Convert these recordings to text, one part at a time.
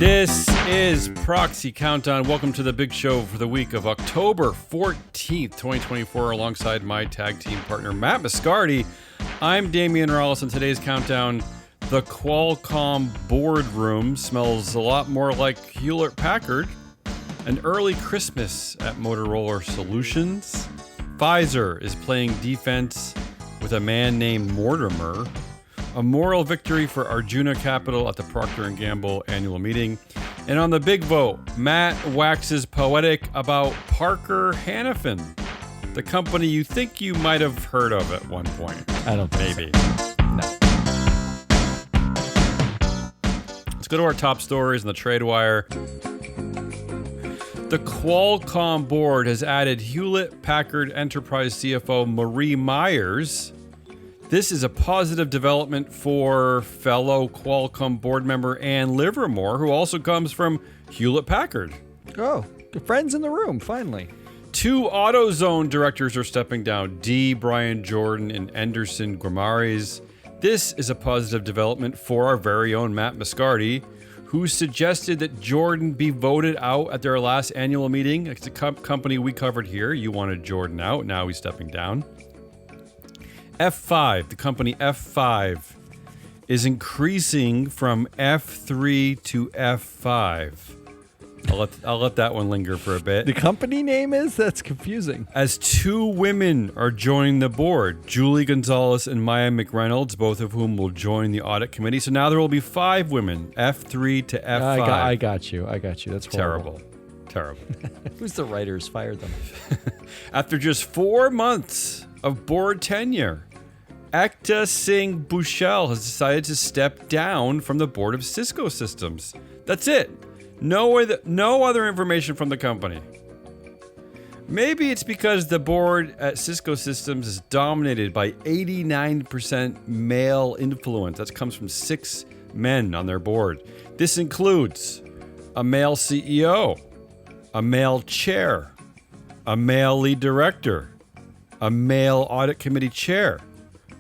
This is Proxy Countdown. Welcome to the big show for the week of October 14th, 2024, alongside my tag team partner, Matt Moscardi. I'm Damion Rallis, and today's countdown, the Qualcomm boardroom smells a lot more like Hewlett Packard, an early Christmas at Motorola Solutions, Pfizer is playing defense with a man named Mortimer, a moral victory for Arjuna Capital at the Procter Gamble annual meeting. And on the big vote, Matt waxes poetic about Parker Hannifin, the company you think you might have heard of at one point. I don't think Maybe. So. No. Let's go to our top stories in the trade wire. The Qualcomm board has added Hewlett Packard Enterprise CFO Marie Myers. This is a positive development for fellow Qualcomm board member Ann Livermore, who also comes from Hewlett Packard. Oh, good friends in the room, finally. 2 AutoZone directors are stepping down, D. Brian Jordan and Anderson Grimaries. This is a positive development for our very own Matt Moscardi, who suggested that Jordan be voted out at their last annual meeting. It's a company we covered here. You wanted Jordan out. Now he's stepping down. F5, the company F5, is increasing from F3 to F5. I'll let that one linger for a bit. The company name is? That's confusing. As 2 women are joining the board, Julie Gonzalez and Maya McReynolds, both of whom will join the audit committee. So now there will be 5 women, F3 to F5. I got you. That's horrible. Terrible. Who's the writers? Fired them. After just 4 months of board tenure, Ekta Singh Bhushel has decided to step down from the board of Cisco Systems. That's it. No other information from the company. Maybe it's because the board at Cisco Systems is dominated by 89% male influence. That comes from 6 men on their board. This includes a male CEO, a male chair, a male lead director, a male audit committee chair,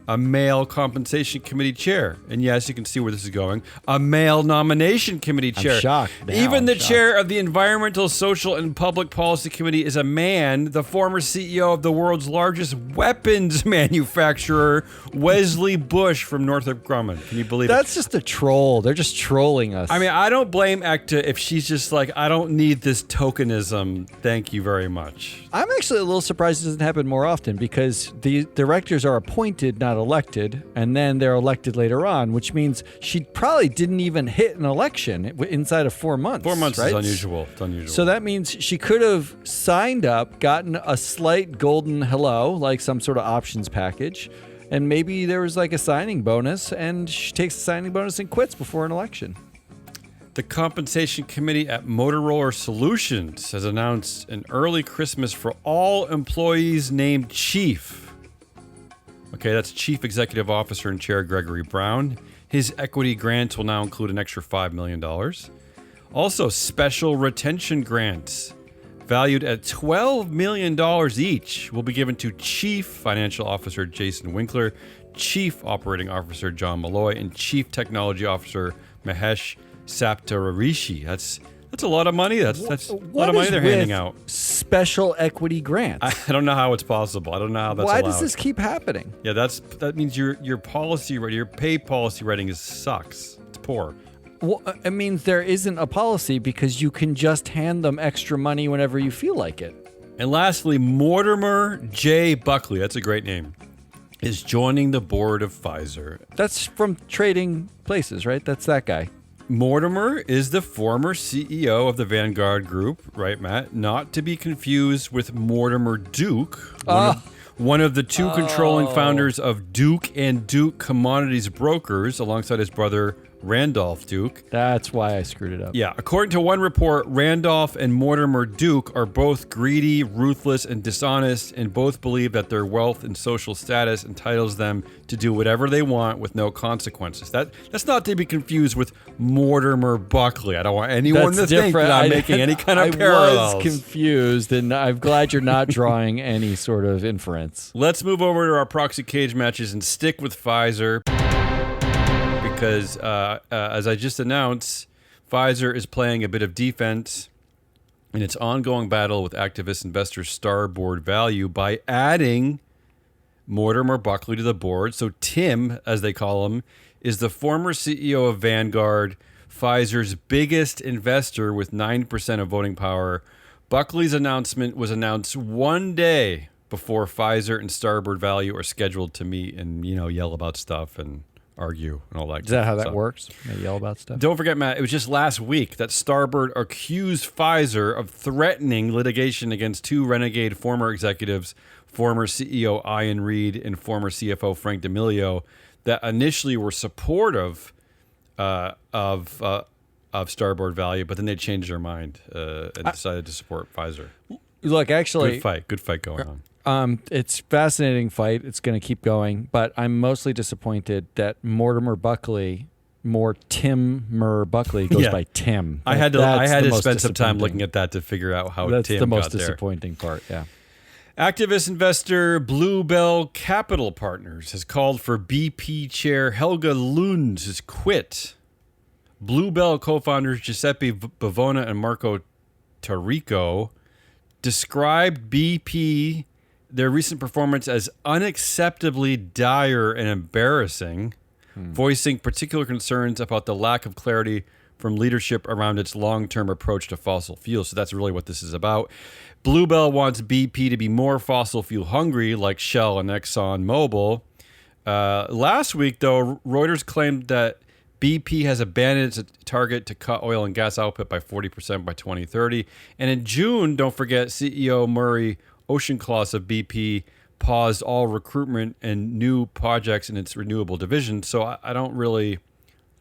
a male compensation committee chair, and yes, you can see where this is going, a male nomination committee chair. I'm shocked. Even the chair of the Environmental, Social, and Public Policy Committee is a man, the former CEO of the world's largest weapons manufacturer, Wesley Bush from Northrop Grumman. Can you believe it? That's just a troll. They're just trolling us. I mean, I don't blame Ekta if she's just like, I don't need this tokenism. Thank you very much. I'm actually a little surprised it doesn't happen more often because the directors are appointed, not elected, and then they're elected later on, which means she probably didn't even hit an election inside of 4 months. 4 months right? is unusual. It's unusual. So that means she could have signed up, gotten a slight golden hello, like some sort of options package, and maybe there was like a signing bonus, and she takes the signing bonus and quits before an election. The compensation committee at Motorola Solutions has announced an early Christmas for all employees named Chief. Okay, that's Chief Executive Officer and Chair Gregory Brown. His equity grants will now include an extra $5 million. Also, special retention grants valued at $12 million each will be given to Chief Financial Officer Jason Winkler, Chief Operating Officer John Molloy, and Chief Technology Officer Mahesh Saptharishi. That's a lot of money. That's a lot of money they're handing out. Special equity grants. I don't know how it's possible. I don't know how that's Why allowed. does this keep happening? Yeah, that means your policy, your pay policy rating sucks. It's poor. Well, it means there isn't a policy because you can just hand them extra money whenever you feel like it. And lastly, Mortimer J. Buckley, that's a great name, is joining the board of Pfizer. That's from Trading Places, right? That's that guy. Mortimer is the former CEO of the Vanguard Group, right, Matt? Not to be confused with Mortimer Duke, one of the 2 controlling founders of Duke and Duke Commodities Brokers, alongside his brother Ranolph Duke. That's why I screwed it up. Yeah, according to one report, Ranolph and Mortimer Duke are both greedy, ruthless, and dishonest, and both believe that their wealth and social status entitles them to do whatever they want with no consequences. That's not to be confused with Mortimer Buckley. I don't want anyone to think that I'm making any kind of parallels. I was confused, and I'm glad you're not drawing any sort of inference. Let's move over to our proxy cage matches and stick with Pfizer. Because as I just announced, Pfizer is playing a bit of defense in its ongoing battle with activist investor Starboard Value by adding Mortimer Buckley to the board. So Tim, as they call him, is the former CEO of Vanguard, Pfizer's biggest investor with 9% of voting power. Buckley's announcement was announced one day before Pfizer and Starboard Value are scheduled to meet and, yell about stuff and argue and all that. Is that how that works? They yell about stuff? Don't forget, Matt, it was just last week that Starboard accused Pfizer of threatening litigation against two renegade former executives, former CEO Ian Reed and former CFO Frank D'Amelio, that initially were supportive of Starboard Value, but then they changed their mind and decided to support Pfizer. Look, actually, good fight going on. It's a fascinating fight. It's going to keep going, but I'm mostly disappointed that Mortimer Buckley, Mortimer Buckley goes by Tim. I had to spend some time looking at that to figure out how Tim got there. That's the most disappointing part, yeah. Activist investor Bluebell Capital Partners has called for BP chair Helge Lund's quit. Bluebell co-founders Giuseppe Bavona and Marco Tarico described BP, their recent performance, as unacceptably dire and embarrassing, voicing particular concerns about the lack of clarity from leadership around its long-term approach to fossil fuels. So that's really what this is about. Bluebell wants BP to be more fossil fuel hungry, like Shell and Exxon Mobil. Last week, though, Reuters claimed that BP has abandoned its target to cut oil and gas output by 40% by 2030. And in June, don't forget, CEO Murray Oceancloss of BP paused all recruitment and new projects in its renewable division. So I don't really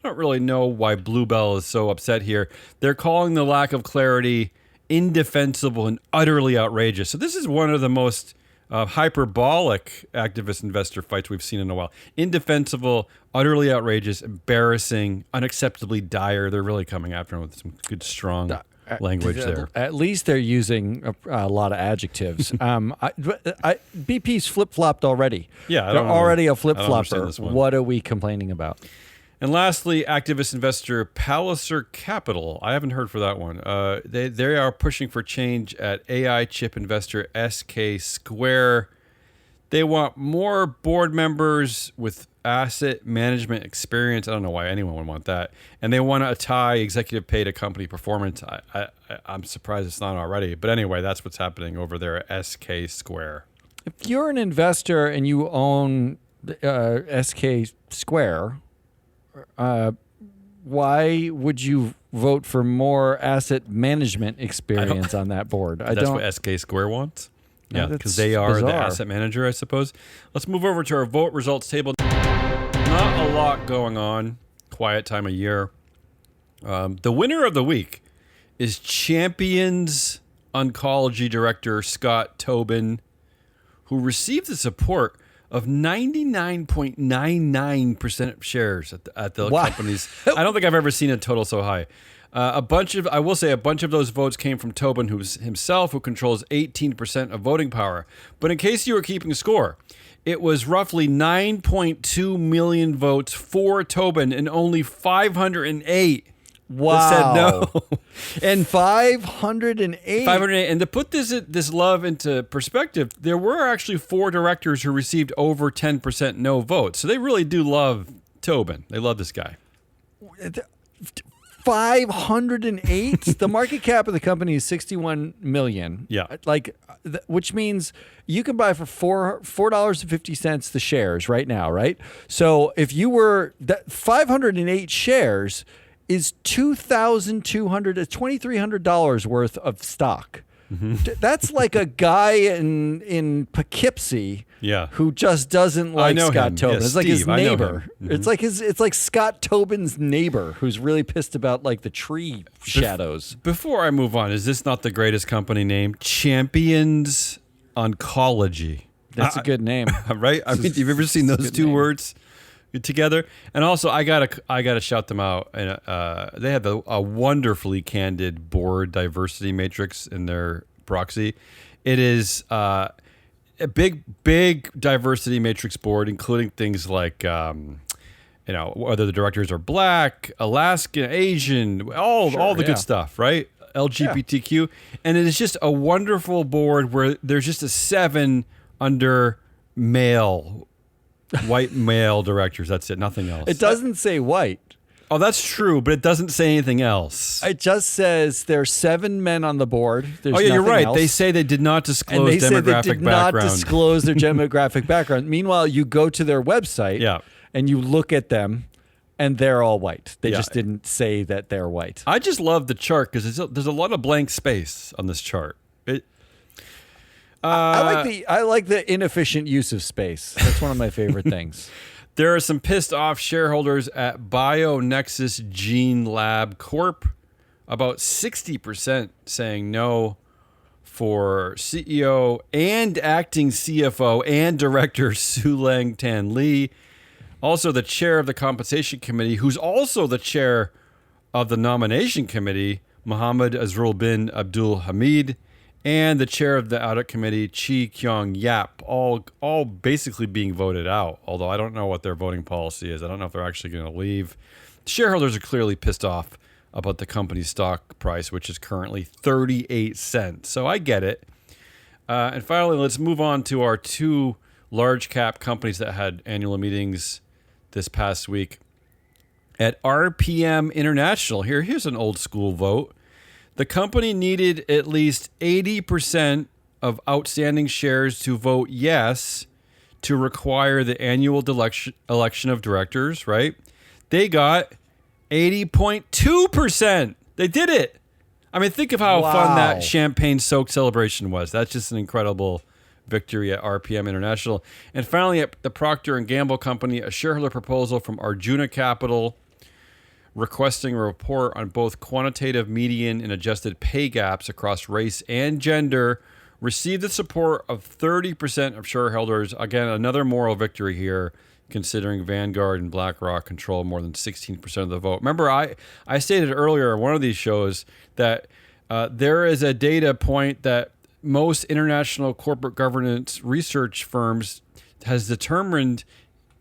know why Bluebell is so upset here. They're calling the lack of clarity indefensible and utterly outrageous. So this is one of the most hyperbolic activist investor fights we've seen in a while. Indefensible, utterly outrageous, embarrassing, unacceptably dire. They're really coming after him with some good, strong language there. At least they're using a lot of adjectives. BP's flip-flopped already. Yeah, they're already a flip-flopper. What are we complaining about? And lastly, activist investor Palliser Capital. I haven't heard for that one. They are pushing for change at AI chip investor SK Square. They want more board members with asset management experience. I don't know why anyone would want that. And they want to tie executive pay to company performance. I'm surprised it's not already. But anyway, that's what's happening over there at SK Square. If you're an investor and you own SK Square, why would you vote for more asset management experience on that board? That's what SK Square wants? Yeah, because they are bizarre. The asset manager, I suppose. Let's move over to our vote results table. Not a lot going on. Quiet time of year. The winner of the week is Champions Oncology Director Scott Tobin, who received the support of 99.99% of shares at the companies. I don't think I've ever seen a total so high. I will say a bunch of those votes came from Tobin, who controls 18% of voting power. But in case you were keeping score, it was roughly 9.2 million votes for Tobin and only 508 said no. And 508. 508. And to put this love into perspective, there were actually 4 directors who received over 10% no votes. So they really do love Tobin. They love this guy. 508. The market cap of the company is 61 million. Yeah. Which means you can buy for $4.50 the shares right now, right? So if you were 508 shares is $2,300 worth of stock. Mm-hmm. That's like a guy in Poughkeepsie who just doesn't like Scott Tobin. Yeah, it's like his neighbor. Mm-hmm. It's like Scott Tobin's neighbor who's really pissed about like the tree shadows. Before I move on, is this not the greatest company name? Champions Oncology. That's a good name, right? I mean, have you ever seen those two words together? And also, I gotta shout them out. And they have a wonderfully candid board diversity matrix in their proxy. It is a big diversity matrix board, including things like whether the directors are Black, Alaskan, Asian, all the good stuff, right? LGBTQ. And it is just a wonderful board where there's just a 7 under white male directors. That's it. Nothing else. It doesn't say white. Oh, that's true, but it doesn't say anything else. It just says there's 7 men on the board. There's you're right. Else. They say they did not disclose and they demographic say they did background. not disclose their demographic background. Meanwhile, you go to their website and you look at them, and they're all white. They just didn't say that they're white. I just love the chart because there's a lot of blank space on this chart. I like the inefficient use of space. That's one of my favorite things. There are some pissed off shareholders at BioNexus Gene Lab Corp. About 60% saying no for CEO and acting CFO and director Sulang Tan Lee. Also, the chair of the compensation committee, who's also the chair of the nomination committee, Mohammed Azrul bin Abdul Hamid, and the chair of the audit committee, Chi Kyung Yap, all basically being voted out, although I don't know what their voting policy is. I don't know if they're actually going to leave. Shareholders are clearly pissed off about the company's stock price, which is currently 38 cents. So I get it. And finally, let's move on to our 2 large cap companies that had annual meetings this past week. At RPM International, here's an old school vote. The company needed at least 80% of outstanding shares to vote yes to require the annual election of directors, right? They got 80.2%. They did it. I mean, think of how fun that champagne-soaked celebration was. That's just an incredible victory at RPM International. And finally, at the Procter Gamble Company, a shareholder proposal from Arjuna Capital requesting a report on both quantitative median and adjusted pay gaps across race and gender received the support of 30% of shareholders. Again, another moral victory here, considering Vanguard and BlackRock control more than 16% of the vote. Remember, I stated earlier in one of these shows that there is a data point that most international corporate governance research firms has determined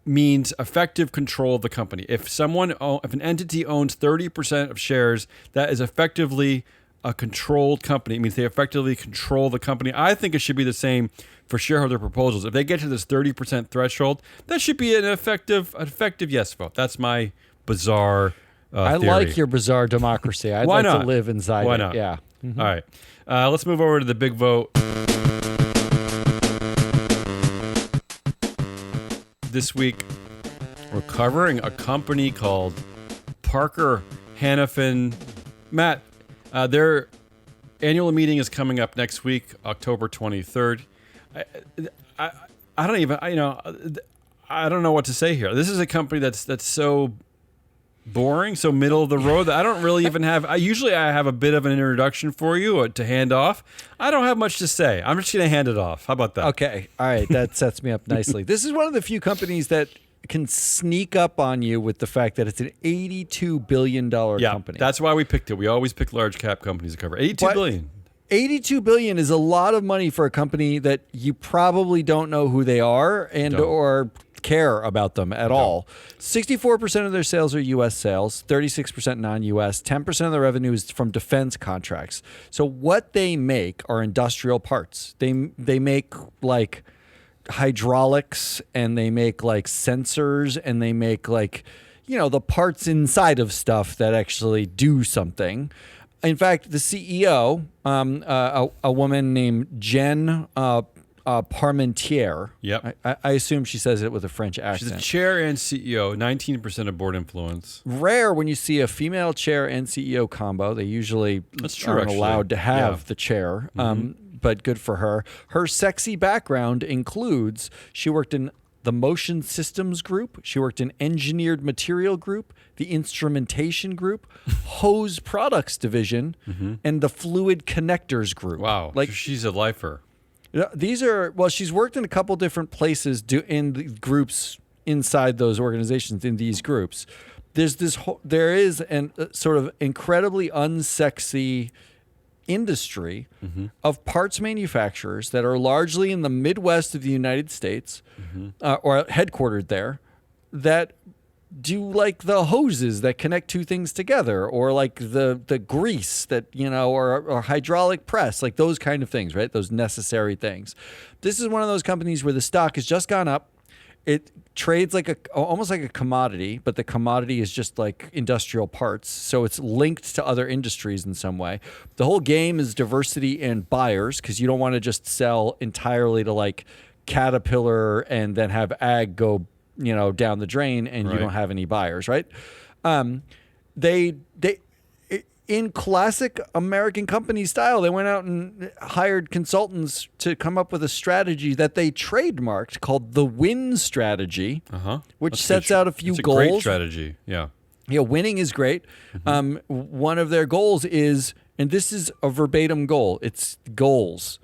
means effective control of the company. If an entity owns 30% of shares, that is effectively a controlled company. It means they effectively control the company. I think it should be the same for shareholder proposals. If they get to this 30% threshold, that should be an effective yes vote. That's my bizarre I theory. like your bizarre democracy. I'd Why like not? to live inside Why it. not? Yeah. All right. Let's move over to the big vote. This week, we're covering a company called Parker Hannifin. Matt, their annual meeting is coming up next week, October 23rd. I don't know what to say here. This is a company that's so boring, so middle of the road that I don't really even have. I have a bit of an introduction for you to hand off. I don't have much to say. I'm just going to hand it off. How about that? Okay. All right. That sets me up nicely. This is one of the few companies that can sneak up on you with the fact that it's an $82 billion company. That's why we picked it. We always pick large cap companies to cover. $82 billion. $82 billion is a lot of money for a company that you probably don't know who they are or care about them at all. 64% of their sales are U.S. sales, 36% non-U.S., 10% of the revenue is from defense contracts. So what they make are industrial parts. They make like hydraulics, and they make like sensors, and they make like, the parts inside of stuff that actually do something. In fact, the CEO, a woman named Jen Parmentier. Yep. I assume she says it with a French accent. She's the chair and CEO, 19% of board influence. Rare when you see a female chair and CEO combo. They usually aren't allowed to have the chair, but good for her. Her sexy background includes she worked in the Motion Systems Group. She worked in Engineered Material Group, the Instrumentation Group, Hose Products Division, and the Fluid Connectors Group. Wow. She's a lifer. She's worked in a couple different places in the groups inside those organizations, in these groups. There is an sort of incredibly unsexy industry of parts manufacturers that are largely in the Midwest of the United States or headquartered there, that do like the hoses that connect two things together, or like the grease that, or hydraulic press, like those kind of things, right? Those necessary things. This is one of those companies where the stock has just gone up. It trades almost like a commodity, but the commodity is just like industrial parts. So it's linked to other industries in some way. The whole game is diversity in buyers, because you don't want to just sell entirely to like Caterpillar and then have ag go, down the drain and you don't have any buyers, right? They in classic American company style, they went out and hired consultants to come up with a strategy that they trademarked called the WIN strategy, which sets out a few goals. It's a great strategy, yeah. Yeah, winning is great. One of their goals is, and this is a verbatim goal, it's goals.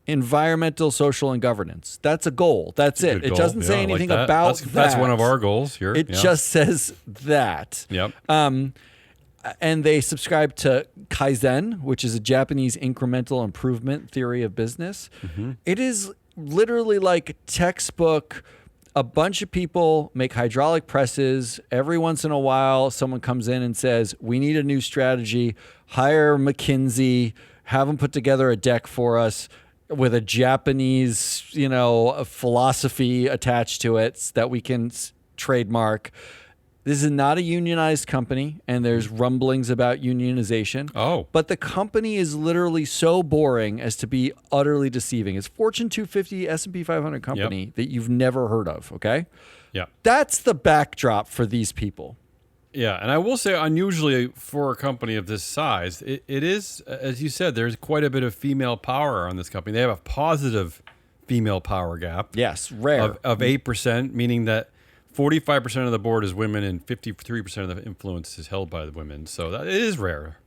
Environmental, social, and governance. That's a goal. That's it. It doesn't say anything about that. That's one of our goals here. It just says that. Yep. And they subscribe to Kaizen, which is a Japanese incremental improvement theory of business. It is literally like textbook. A bunch of people make hydraulic presses. Every once in a while, someone comes in and says, we need a new strategy. Hire McKinsey, have them put together a deck for us with a Japanese, a philosophy attached to it that we can trademark. This is not a unionized company, and there's rumblings about unionization. Oh. But the company is literally so boring as to be utterly deceiving. It's Fortune 250, S&P 500 company that you've never heard of, okay? Yeah. That's the backdrop for these people. Yeah, and I will say, unusually for a company of this size, it is, as you said, there's quite a bit of female power on this company. They have a positive female power gap. Yes, rare. Of 8%, meaning that 45% of the board is women and 53% of the influence is held by the women. So it is rare.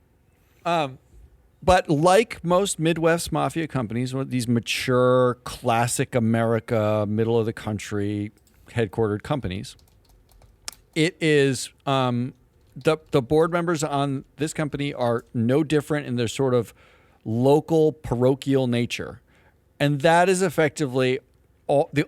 But like most Midwest mafia companies, these mature, classic America, middle of the country, headquartered companies, it is the board members on this company are no different in their sort of local parochial nature, and that is effectively all the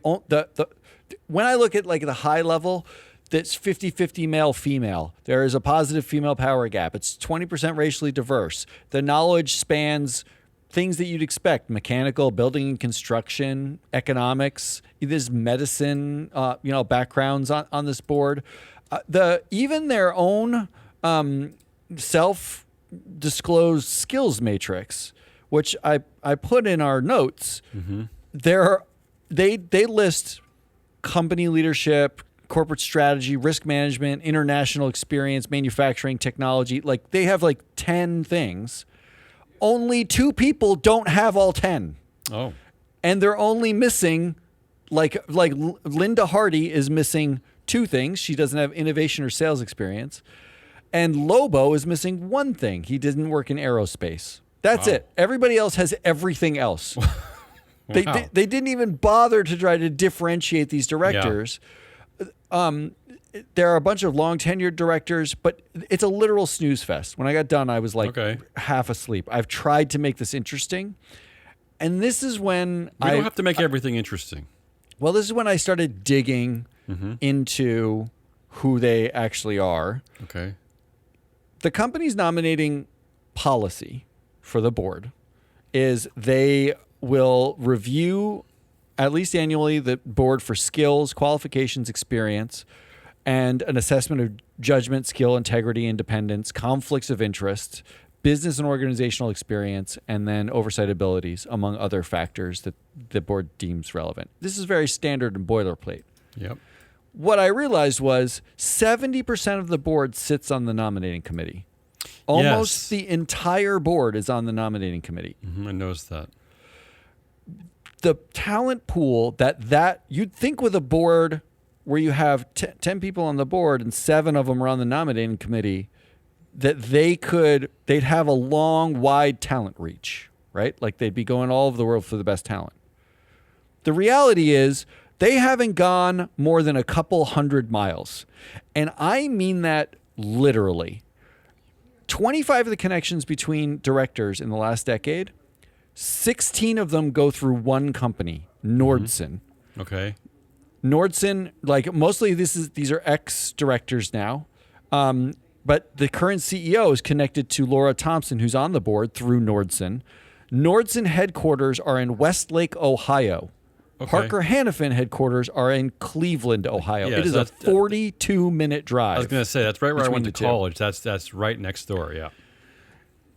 when I look at like the high level, that's 50-50 male female. There is a positive female power gap. It's 20% racially diverse. The knowledge spans things that you'd expect: mechanical, building and construction, economics. There's medicine, backgrounds on this board. Even their own self-disclosed skills matrix, which I put in our notes, they list company leadership, corporate strategy, risk management, international experience, manufacturing, technology. Like they have like 10 things. Only 2 people don't have all 10. Oh. And they're only missing like Linda Hardy is missing 2 things. She doesn't have innovation or sales experience. And Lobo is missing 1 thing. He didn't work in aerospace. That's it. Everybody else has everything else. They didn't even bother to try to differentiate these directors. Yeah. There are a bunch of long tenured directors, but it's a literal snooze fest. When I got done, I was like half asleep. I've tried to make this interesting. And this is when we don't have to make everything interesting. Well, this is when I started digging into who they actually are. Okay. The company's nominating policy for the board is they will review at least annually the board for skills, qualifications, experience, and an assessment of judgment, skill, integrity, independence, conflicts of interest, business and organizational experience, and then oversight abilities, among other factors that the board deems relevant. This is very standard and boilerplate. Yep. What I realized was 70% of the board sits on the nominating committee. Almost the entire board is on the nominating committee. I noticed that. The talent pool that you'd think with a board where you have 10 people on the board and 7 of them are on the nominating committee, that they'd have a long, wide talent reach, right? Like they'd be going all over the world for the best talent. The reality is they haven't gone more than a couple 100 miles. And I mean that literally. 25 of the connections between directors in the last decade, 16 of them go through one company, Nordson. Okay. Nordson, like mostly these are ex-directors now. But the current CEO is connected to Laura Thompson, who's on the board through Nordson. Nordson headquarters are in Westlake, Ohio. Okay. Parker Hannifin headquarters are in Cleveland, Ohio. Yeah, it is so a 42-minute drive. I was going to say, that's right where I went to between the two. college. That's right next door, yeah.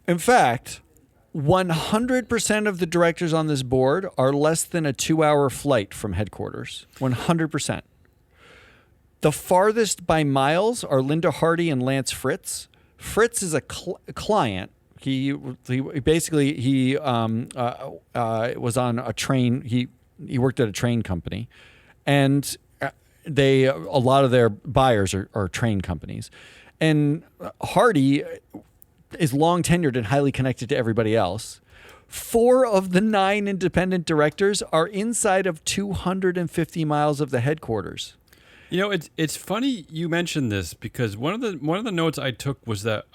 In fact, 100% of the directors on this board are less than a 2-hour flight from headquarters. 100%. The farthest by miles are Linda Hardy and Lance Fritz. Fritz is a client. He basically was on a train. He worked at a train company, and a lot of their buyers are train companies. And Hardy is long tenured and highly connected to everybody else. 4 of the 9 independent directors are inside of 250 miles of the headquarters. You know, it's funny you mentioned this because one of the notes I took was that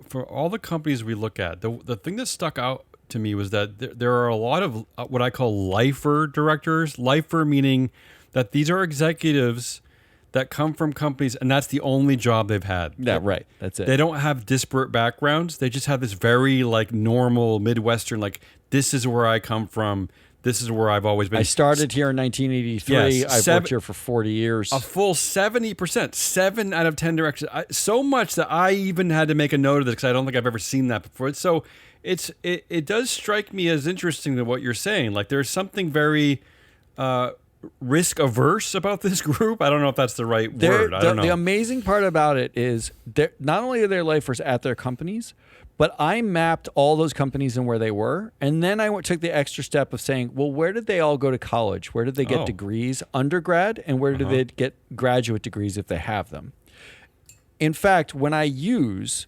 for all the companies we look at, the thing that stuck out to me was that there are a lot of what I call lifer directors. Lifer meaning that these are executives that come from companies and that's the only job they've had. Yeah, right. That's it. They don't have disparate backgrounds. They just have this very like normal Midwestern, like this is where I come from. This is where I've always been. I started here in 1983. Yes, I've worked here for 40 years. A full 70%, 7 out of 10 directions. So much that I even had to make a note of this because I don't think I've ever seen that before. So it does strike me as interesting to what you're saying. Like there's something very risk averse about this group. I don't know if that's the right word. I don't know. The amazing part about it is not only are they lifers at their companies, but I mapped all those companies and where they were. And then I took the extra step of saying, well, where did they all go to college? Where did they get degrees, undergrad? And where did they get graduate degrees if they have them? In fact, when I use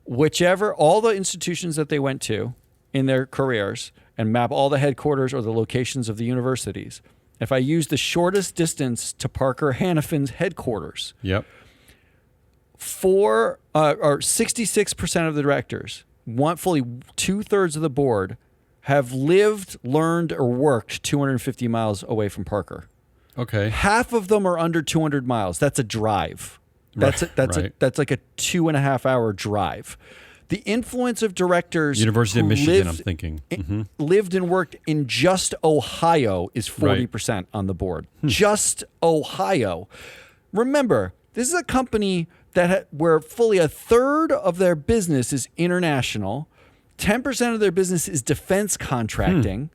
all the institutions that they went to in their careers and map all the headquarters or the locations of the universities, if I use the shortest distance to Parker Hannifin's headquarters, Yep. 66% of the directors, fully 2/3 of the board, have lived, learned, or worked 250 miles away from Parker. Okay. Half of them are under 200 miles. That's a drive. That's like a 2.5-hour drive. The influence of directors University of who Michigan, I'm thinking. lived and worked in just Ohio is 40% on the board. Just Ohio. Remember, this is a company where fully 1/3 of their business is international, 10% of their business is defense contracting.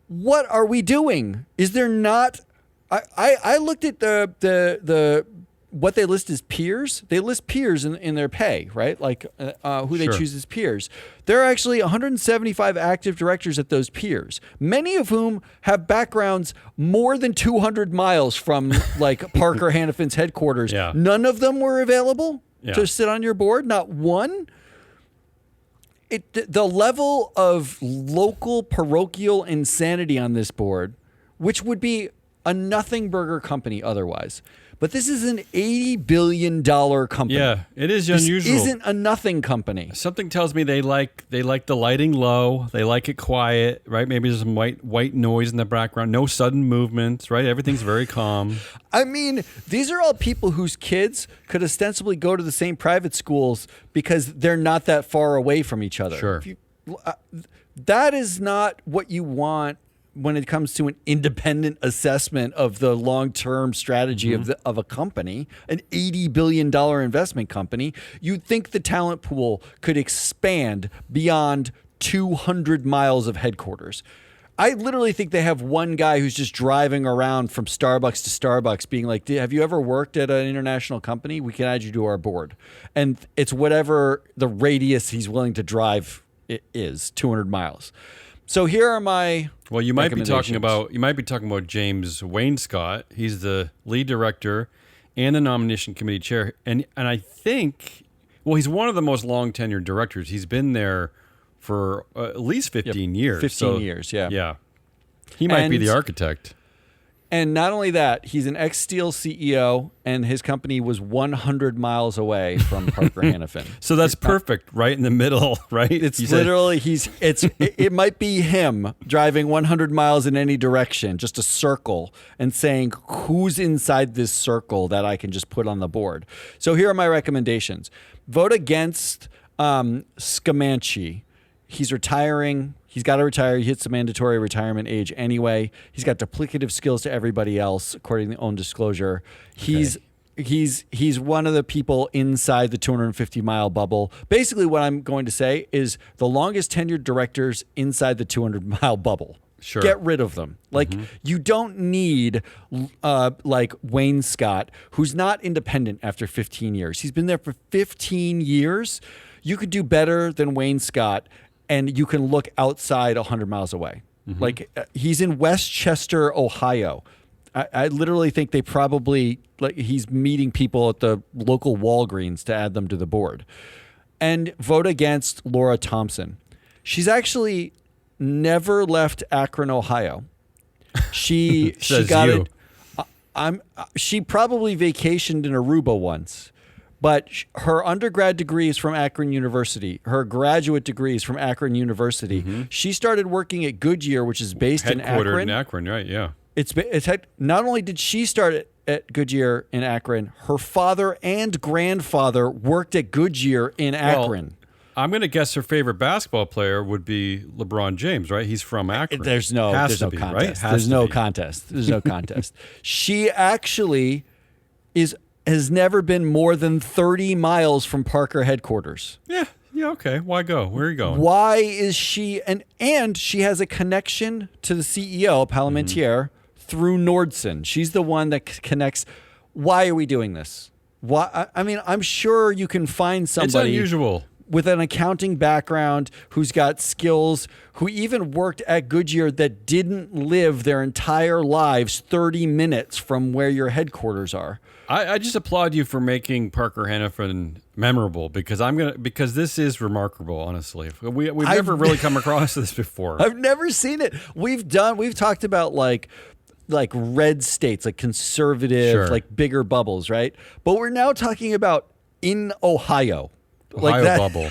What are we doing? Is there not? I looked at the what they list as peers. They list peers in their pay, right? Like who they choose as peers. There are actually 175 active directors at those peers, many of whom have backgrounds more than 200 miles from like Parker Hannifin's headquarters. Yeah. None of them were available to sit on your board. Not one. The level of local parochial insanity on this board, which would be a nothing burger company otherwise. But this is an $80 billion company. Yeah, it is unusual. This isn't a nothing company. Something tells me they like the lighting low. They like it quiet, right? Maybe there's some white noise in the background. No sudden movements, right? Everything's very calm. I mean, these are all people whose kids could ostensibly go to the same private schools because they're not that far away from each other. Sure. That is not what you want when it comes to an independent assessment of the long-term strategy of a company, an $80 billion investment company. You'd think the talent pool could expand beyond 200 miles of headquarters. I literally think they have one guy who's just driving around from Starbucks to Starbucks being like, have you ever worked at an international company? We can add you to our board. And it's whatever the radius he's willing to drive is, 200 miles. So here are my Well, you might be talking about James Wainscott. He's the lead director and the nomination committee chair, and I think, well, he's one of the most long tenured directors. He's been there for at least 15 years. 15 years, yeah. Yeah. He might be the architect. And not only that, he's an ex-Steel CEO, and his company was 100 miles away from Parker Hannifin. So that's perfect, right in the middle, right? It's literally it might be him driving 100 miles in any direction, just a circle, and saying who's inside this circle that I can just put on the board. So here are my recommendations. Vote against Scamanci. He's retiring. He's got to retire. He hits the mandatory retirement age anyway. He's got duplicative skills to everybody else, according to own disclosure. He's one of the people inside the 250-mile bubble. Basically, what I'm going to say is the longest tenured directors inside the 200-mile bubble. Sure. Get rid of them. Like, you don't need like Wayne Scott, who's not independent after 15 years. He's been there for 15 years. You could do better than Wayne Scott, and you can look outside 100 miles away. Like, he's in Westchester, Ohio. I literally think they probably, like, he's meeting people at the local Walgreens to add them to the board. And vote against Laura Thompson. She's actually never left Akron, Ohio. She got it. She probably vacationed in Aruba once. But her undergrad degree is from Akron University. Her graduate degree is from Akron University. She started working at Goodyear, which is based in Akron. Headquartered in Akron, right? Yeah. Not only did she start at Goodyear in Akron, her father and grandfather worked at Goodyear in Akron. Well, I'm going to guess her favorite basketball player would be LeBron James, right? He's from Akron. There's no contest. Right? There's no contest. There's no contest. She actually has never been more than 30 miles from Parker headquarters. Yeah, okay. Why go? Where are you going? Why is she... And she has a connection to the CEO, Parlementier, through Nordson. She's the one that connects... Why are we doing this? Why? I mean, I'm sure you can find somebody... It's unusual. With an accounting background, who's got skills, who even worked at Goodyear that didn't live their entire lives 30 minutes from where your headquarters are. I just applaud you for making Parker Hannifin memorable because this is remarkable, honestly. We've never really come across this before. I've never seen it. We've talked about like red states, like conservative, like bigger bubbles, right? But we're now talking about in Ohio. Bubble.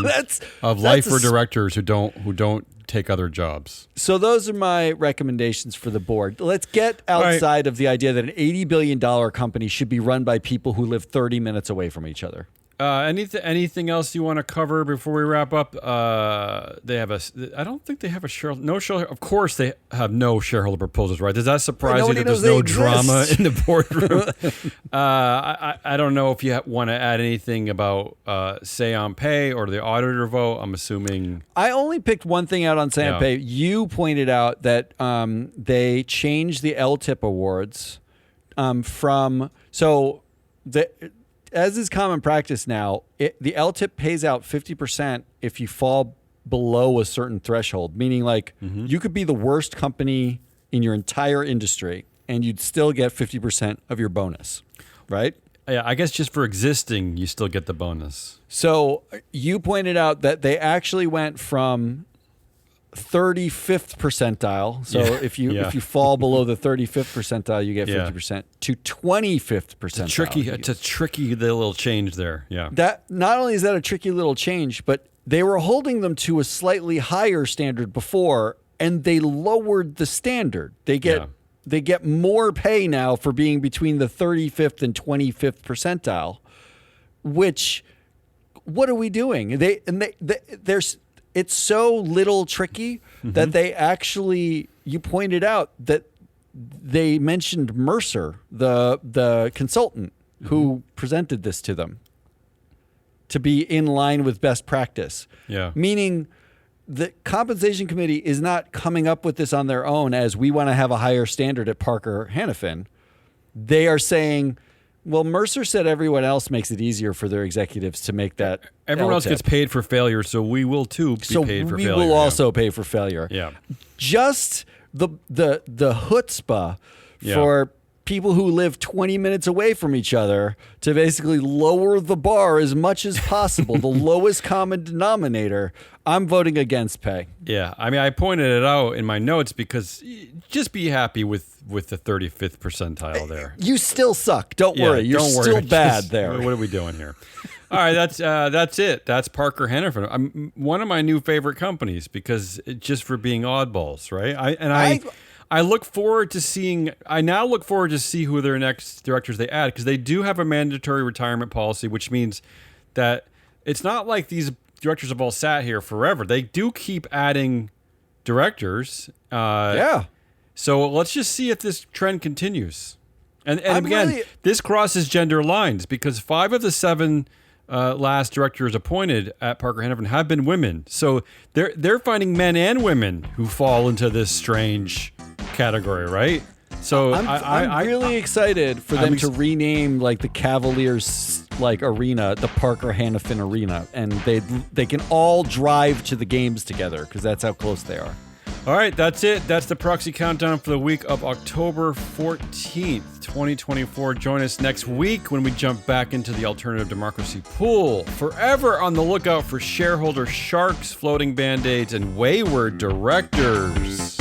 That's lifer directors who don't take other jobs. So those are my recommendations for the board. Let's get outside of the idea that an $80 billion company should be run by people who live 30 minutes away from each other. Anything else you want to cover before we wrap up? They have I don't think they have of course they have no shareholder proposals, right? Does that surprise you that there's no drama in the boardroom? I don't know if you want to add anything about Say on Pay or the auditor vote. I'm assuming. I only picked one thing out on Say on Pay. You pointed out that they changed the LTIP awards as is common practice now, the LTIP pays out 50% if you fall below a certain threshold, meaning like you could be the worst company in your entire industry and you'd still get 50% of your bonus, right? Yeah, I guess just for existing, you still get the bonus. So you pointed out that they actually went from 35th percentile. So if you fall below the 35th percentile, you get 50% to 25th percentile. It's a tricky little change there. Yeah. That not only is that a tricky little change, but they were holding them to a slightly higher standard before, and they lowered the standard. They get more pay now for being between the 35th and 25th percentile. Which, what are we doing? It's so little tricky that they actually, you pointed out that they mentioned Mercer, the consultant who presented this to them, to be in line with best practice. Yeah. Meaning the compensation committee is not coming up with this on their own as we want to have a higher standard at Parker Hannifin. They are saying, well, Mercer said everyone else makes it easier for their executives to make that. Everyone else gets paid for failure, so we will too be paid for failure. So we will also pay for failure. Yeah. Just the chutzpah for people who live 20 minutes away from each other to basically lower the bar as much as possible, the lowest common denominator. I'm voting against pay. Yeah, I mean, I pointed it out in my notes because just be happy with the 35th percentile there. You still suck. Don't worry. You're don't worry. still bad Just, there. What are we doing here? All right, that's it. That's Parker Hannifin. One of my new favorite companies because just for being oddballs, right? I look forward to seeing. I now look forward to see who their next directors they add because they do have a mandatory retirement policy, which means that it's not like these directors have all sat here forever. They do keep adding directors. Yeah. So let's just see if this trend continues. And again, this crosses gender lines because 5 of the 7 last directors appointed at Parker Hannifin have been women. So they're finding men and women who fall into this strange category, right? So I'm really excited for them to rename like the Cavaliers like arena, the Parker Hannifin Arena, and they can all drive to the games together because that's how close they are. All right, that's it. That's the Proxy Countdown for the week of October 14th, 2024. Join us next week when we jump back into the alternative democracy pool. Forever on the lookout for shareholder sharks, floating band-aids, and wayward directors.